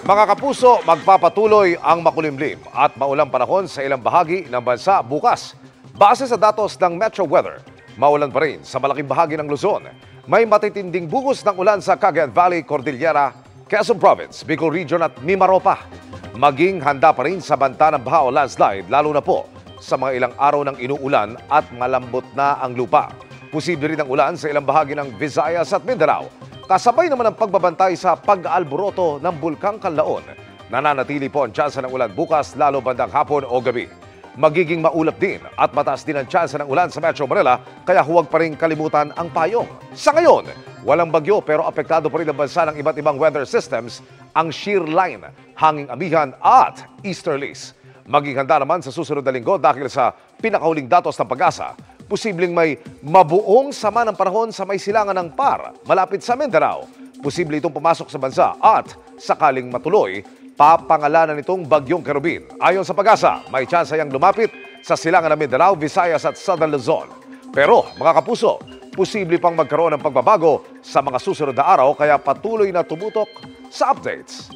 Mga kapuso, magpapatuloy ang makulimlim at maulang panahon sa ilang bahagi ng bansa bukas. Base sa datos ng Metro Weather, maulan pa rin sa malaking bahagi ng Luzon. May matitinding bugos ng ulan sa Cagayan Valley, Cordillera, Quezon Province, Bicol Region at Mimaropa. Maging handa pa rin sa banta ng baha o landslide, lalo na po sa mga ilang araw ng inuulan at malambot na ang lupa. Posible rin ang ulan sa ilang bahagi ng Visayas at Mindanao. Kasabay naman ang pagbabantay sa pag-alboroto ng Bulkang Kanlaon. Nananatili po ang tsansa ng ulan bukas, lalo bandang hapon o gabi. Magiging maulap din at mataas din ang tsansa ng ulan sa Metro Manila, kaya huwag pa rin kalimutan ang payong. Sa ngayon, walang bagyo pero apektado pa rin ang bansa ng iba't ibang weather systems, ang shear line, hanging amihan at easterlies. Maging handa naman sa susunod na linggo dahil sa pinakahuling datos ng Pag-asa, posibleng may mabuong sama ng panahon sa may silangan ng Par, malapit sa Mindanao. Posible itong pumasok sa bansa at sakaling matuloy, papangalanan itong Bagyong Kerubin. Ayon sa Pag-asa, may tsansa yang lumapit sa silangan ng Mindanao, Visayas at Southern Luzon. Pero mga kapuso, posible pang magkaroon ng pagbabago sa mga susunod na araw, kaya patuloy na tumutok sa updates.